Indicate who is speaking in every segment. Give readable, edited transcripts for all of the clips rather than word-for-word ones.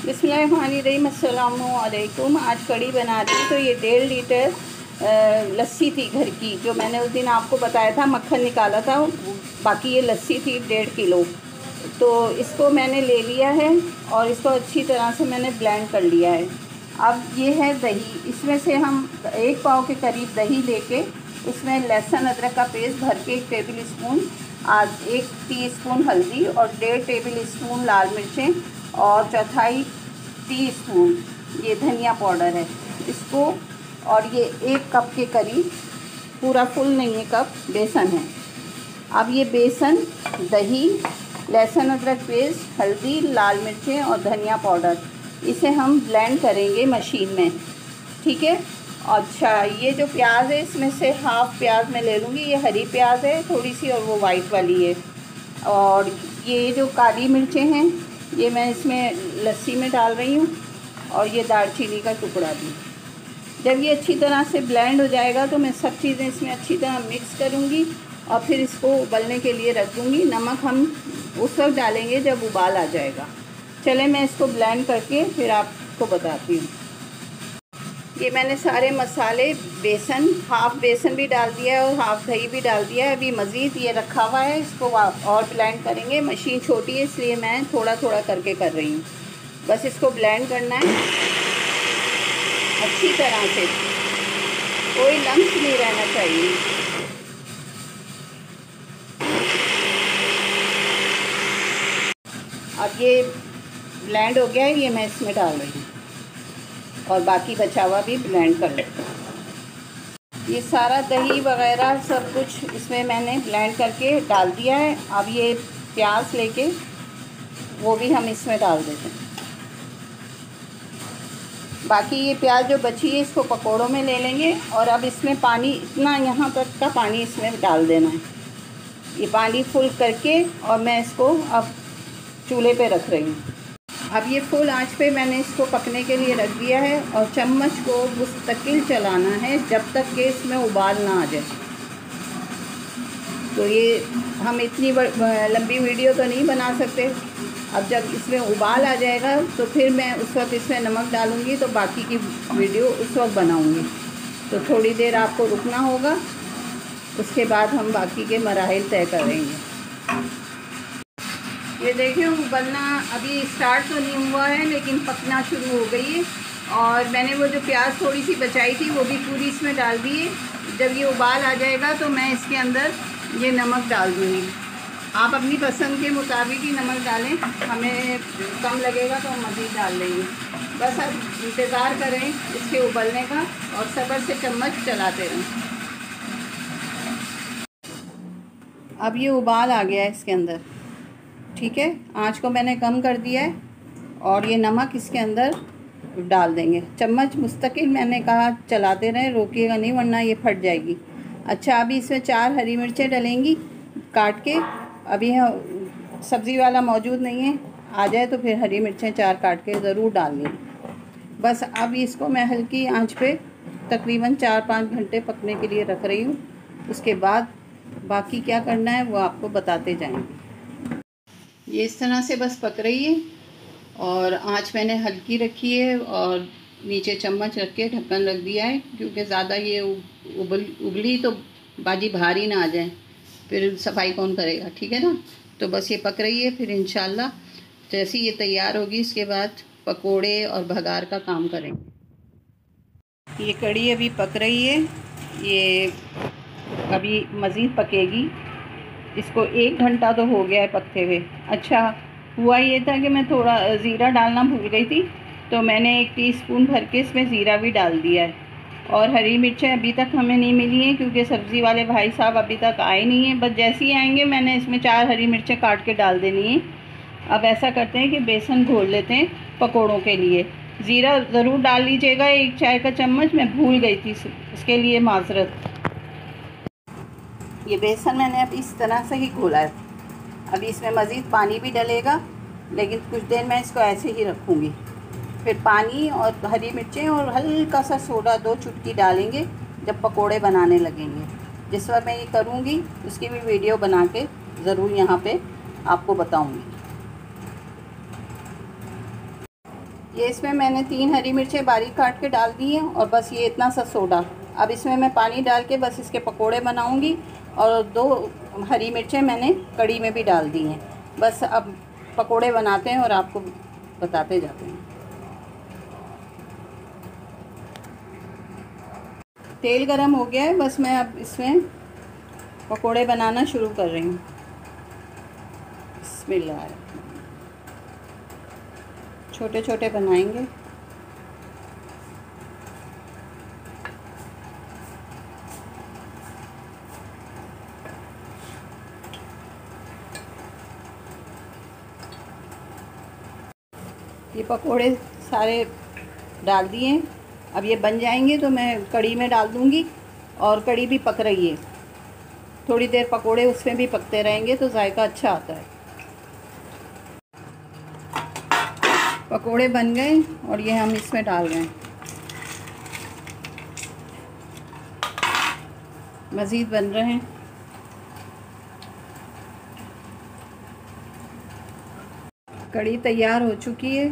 Speaker 1: बिस्मिल्लाहिर्रहमानिर्रहीम, अस्सलामुअलैकुम। आज कढ़ी बना रही हूँ। तो ये 1.5 लीटर लस्सी थी घर की, जो मैंने उस दिन आपको बताया था, मक्खन निकाला था। बाकी ये लस्सी थी 1.5 किलो। तो इसको मैंने ले लिया है और इसको अच्छी तरह से मैंने ब्लेंड कर लिया है। अब ये है दही, इसमें से हम 1 पाव के करीब दही लेके उसमें लहसुन अदरक का पेस्ट भर के 1 टेबल स्पून, 1 टीस्पून हल्दी और 1.5 टेबल स्पून लाल मिर्चें और 1/4 टीस्पून ये धनिया पाउडर है इसको, और ये 1 कप के करीब, पूरा फुल नहीं है कप, बेसन है। अब ये बेसन, दही, लहसुन अदरक पेस्ट, हल्दी, लाल मिर्चें और धनिया पाउडर, इसे हम ब्लेंड करेंगे मशीन में, ठीक है। अच्छा, ये जो प्याज है इसमें से हाफ़ प्याज मैं ले लूँगी। ये हरी प्याज है थोड़ी सी और वो वाइट वाली है। और ये जो काली मिर्चें हैं ये मैं इसमें लस्सी में डाल रही हूँ, और ये दालचीनी का टुकड़ा भी। जब ये अच्छी तरह से ब्लेंड हो जाएगा तो मैं सब चीज़ें इसमें अच्छी तरह मिक्स करूँगी और फिर इसको उबलने के लिए रख दूँगी। नमक हम उस वक्त डालेंगे जब उबाल आ जाएगा। चले मैं इसको ब्लेंड करके फिर आपको बताती हूँ। ये मैंने सारे मसाले, बेसन, हाफ़ बेसन भी डाल दिया है और हाफ़ दही भी डाल दिया है। अभी मज़ीद ये रखा हुआ है, इसको और ब्लेंड करेंगे। मशीन छोटी है इसलिए मैं थोड़ा थोड़ा करके कर रही हूँ। बस इसको ब्लेंड करना है अच्छी तरह से, कोई लम्स नहीं रहना चाहिए। अब ये ब्लेंड हो गया है, ये मैं इसमें डाल रही हूँ और बाकी बचा हुआ भी ब्लेंड कर लेते हैं। ये सारा दही वगैरह सब कुछ इसमें मैंने ब्लेंड करके डाल दिया है। अब ये प्याज लेके वो भी हम इसमें डाल देते हैं। बाकी ये प्याज जो बची है इसको पकोड़ों में ले लेंगे, और अब इसमें पानी, इतना यहाँ तक का पानी इसमें डाल देना है। ये पानी फुल करके और मैं इसको अब चूल्हे पे रख रही हूँ। अब ये फुल आंच पे मैंने इसको पकने के लिए रख दिया है, और चम्मच को मुस्तकिल चलाना है जब तक कि इसमें उबाल ना आ जाए। तो ये हम इतनी लंबी वीडियो तो नहीं बना सकते। अब जब इसमें उबाल आ जाएगा तो फिर मैं उस वक्त इसमें नमक डालूँगी, तो बाकी की वीडियो उस वक्त बनाऊँगी। तो थोड़ी देर आपको रुकना होगा, उसके बाद हम बाकी के मराहिल तय करेंगे। ये देखिए उबलना अभी स्टार्ट तो नहीं हुआ है, लेकिन पकना शुरू हो गई है। और मैंने वो जो प्याज थोड़ी सी बचाई थी वो भी पूरी इसमें डाल दी है। जब ये उबाल आ जाएगा तो मैं इसके अंदर ये नमक डाल दूँगी। आप अपनी पसंद के मुताबिक ही नमक डालें, हमें कम लगेगा तो हम मज़ीद डाल लेंगे। बस अब इंतज़ार करें इसके उबलने का और सब्र से चम्मच चलाते रहें। अब ये उबाल आ गया है इसके अंदर, ठीक है। आँच को मैंने कम कर दिया है और ये नमक इसके अंदर डाल देंगे। चम्मच मुस्तकिल मैंने कहा चलाते रहें, रोकिएगा नहीं वरना ये फट जाएगी। अच्छा, अभी इसमें 4 हरी मिर्चें डलेंगी काट के। अभी सब्ज़ी वाला मौजूद नहीं है, आ जाए तो फिर हरी मिर्चें 4 काट के ज़रूर डालनी। बस अब इसको मैं हल्की आंच पे तकरीबन 4-5 घंटे पकने के लिए रख रही हूँ। उसके बाद बाकी क्या करना है वो आपको बताते जाएंगे। ये इस तरह से बस पक रही है और आंच मैंने हल्की रखी है और नीचे चम्मच रख के ढक्कन रख दिया है, क्योंकि ज़्यादा ये उबली तो बाजी भारी ना आ जाए, फिर सफाई कौन करेगा, ठीक है ना। तो बस ये पक रही है, फिर इंशाल्लाह जैसे ये तैयार होगी इसके बाद पकोड़े और भगार का काम करेंगे। ये कढ़ी अभी पक रही है, ये अभी मज़ीद पकेगी। इसको 1 घंटा तो हो गया है पकते हुए। अच्छा, हुआ ये था कि मैं थोड़ा ज़ीरा डालना भूल गई थी, तो मैंने 1 टीस्पून भर के इसमें ज़ीरा भी डाल दिया है। और हरी मिर्चें अभी तक हमें नहीं मिली हैं, क्योंकि सब्ज़ी वाले भाई साहब अभी तक आए नहीं हैं। बस जैसे ही आएंगे मैंने इसमें 4 हरी मिर्चें काट के डाल देनी है। अब ऐसा करते हैं कि बेसन घोल लेते हैं पकोड़ों के लिए। ज़ीरा ज़रूर डाल लीजिएगा, 1 चाय का चम्मच, मैं भूल गई थी, इसके लिए माजरत। ये बेसन मैंने अब इस तरह से ही घोला है। अभी इसमें मज़ीद पानी भी डलेगा, लेकिन कुछ देर मैं इसको ऐसे ही रखूँगी। फिर पानी और हरी मिर्चें और हल्का सा सोडा 2 चुटकी डालेंगे जब पकोड़े बनाने लगेंगे। जिस वक्त मैं ये करूँगी उसकी भी वीडियो बना के ज़रूर यहाँ पे आपको बताऊँगी। ये इसमें मैंने 3 हरी मिर्चें बारीक काट के डाल दी हैं और बस ये इतना सा सोडा। अब इसमें मैं पानी डाल के बस इसके पकोड़े बनाऊंगी और 2 हरी मिर्चें मैंने कड़ी में भी डाल दी हैं। बस अब पकोड़े बनाते हैं और आपको बताते जाते हैं। तेल गरम हो गया है, बस मैं अब इसमें पकोड़े बनाना शुरू कर रही हूँ। बिस्मिल्लाह, छोटे छोटे बनाएंगे। ये पकोड़े सारे डाल दिए। अब ये बन जाएंगे तो मैं कड़ी में डाल दूँगी और कड़ी भी पक रही है। थोड़ी देर पकोड़े उसमें भी पकते रहेंगे तो जायका अच्छा आता है। पकोड़े बन गए और ये हम इसमें डाल रहे हैं। मज़ीद बन रहे हैं। कड़ी तैयार हो चुकी है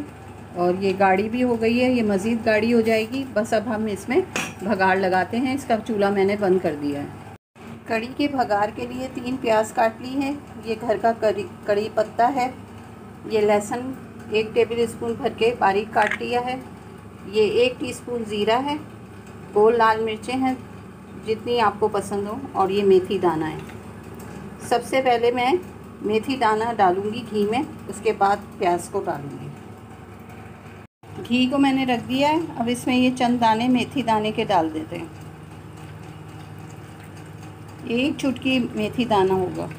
Speaker 1: और ये गाढ़ी भी हो गई है। ये मज़ीद गाढ़ी हो जाएगी। बस अब हम इसमें भगाड़ लगाते हैं। इसका चूल्हा मैंने बंद कर दिया है। कड़ी के भगाड़ के लिए 3 प्याज काट ली है। ये घर का कड़ी पत्ता है। ये लहसुन 1 टेबल स्पून भर के बारीक काट लिया है। ये 1 टीस्पून ज़ीरा है। गोल लाल मिर्चें हैं जितनी आपको पसंद हो, और ये मेथी दाना है। सबसे पहले मैं मेथी दाना डालूंगी घी में, उसके बाद प्याज को डालूंगी। घी को मैंने रख दिया है। अब इसमें ये चंद दाने मेथी दाने के डाल देते हैं। 1 चुटकी मेथी दाना होगा।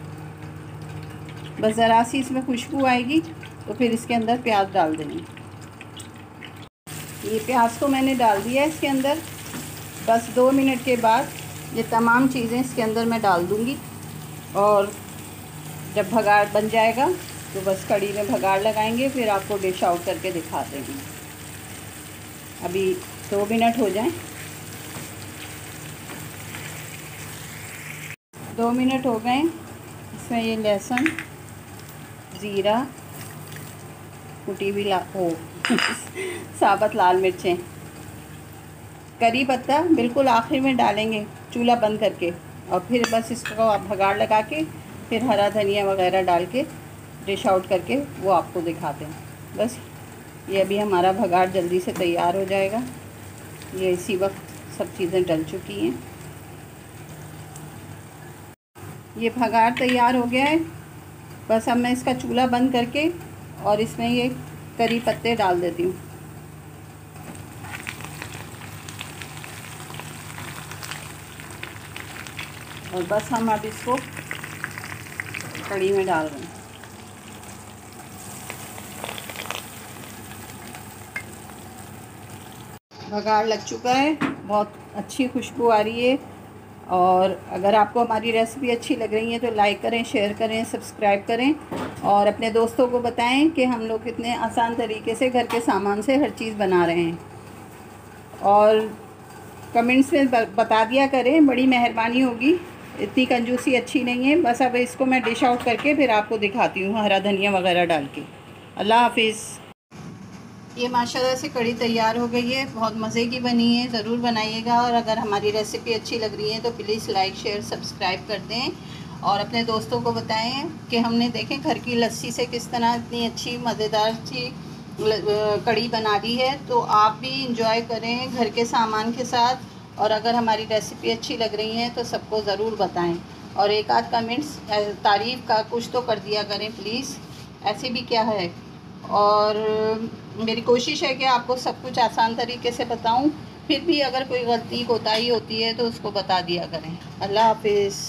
Speaker 1: बस ज़रा सी इसमें खुशबू आएगी तो फिर इसके अंदर प्याज डाल देंगे। ये प्याज को मैंने डाल दिया है इसके अंदर। बस 2 मिनट के बाद ये तमाम चीज़ें इसके अंदर मैं डाल दूँगी और जब भगाड़ बन जाएगा तो बस कड़ी में भगाड़ लगाएंगे। फिर आपको डिश आउट करके दिखाते हैं। अभी 2 मिनट हो जाएं। 2 मिनट हो गए। इसमें ये लहसुन, ज़ीरा, कुटी हुई साबुत लाल मिर्चें, करी पत्ता बिल्कुल आखिर में डालेंगे चूल्हा बंद करके, और फिर बस इसको आप भगाड़ लगा के फिर हरा धनिया वगैरह डाल के डिश आउट करके वो आपको दिखाते हैं। बस ये अभी हमारा भगाड़ जल्दी से तैयार हो जाएगा। ये इसी वक्त सब चीज़ें डल चुकी हैं। ये भगाड़ तैयार हो गया है। बस अब मैं इसका चूल्हा बंद करके और इसमें ये करी पत्ते डाल देती हूँ। और बस हम अब इसको कड़ी में डाल रहे हैं। भगाड़ लग चुका है। बहुत अच्छी खुशबू आ रही है। और अगर आपको हमारी रेसिपी अच्छी लग रही है तो लाइक करें, शेयर करें, सब्सक्राइब करें और अपने दोस्तों को बताएं कि हम लोग कितने आसान तरीके से घर के सामान से हर चीज़ बना रहे हैं। और कमेंट्स में बता दिया करें, बड़ी मेहरबानी होगी। इतनी कंजूसी अच्छी नहीं है। बस अब इसको मैं डिश आउट करके फिर आपको दिखाती हूँ हरा धनिया वगैरह डाल के। अल्लाह हाफिज़। ये माशाल्लाह से कड़ी तैयार हो गई है। बहुत मज़े की बनी है। ज़रूर बनाइएगा। और अगर हमारी रेसिपी अच्छी लग रही है तो प्लीज़ लाइक, शेयर, सब्सक्राइब कर दें और अपने दोस्तों को बताएं कि हमने देखें घर की लस्सी से किस तरह इतनी अच्छी मज़ेदार सी कड़ी बना दी है। तो आप भी इंजॉय करें घर के सामान के साथ। और अगर हमारी रेसिपी अच्छी लग रही है तो सबको ज़रूर बताएं और एक आध कमेंट्स तारीफ़ का कुछ तो कर दिया करें प्लीज़। ऐसे भी क्या है। और मेरी कोशिश है कि आपको सब कुछ आसान तरीके से बताऊं। फिर भी अगर कोई गलती कोताही होती है तो उसको बता दिया करें। अल्लाह हाफिज़।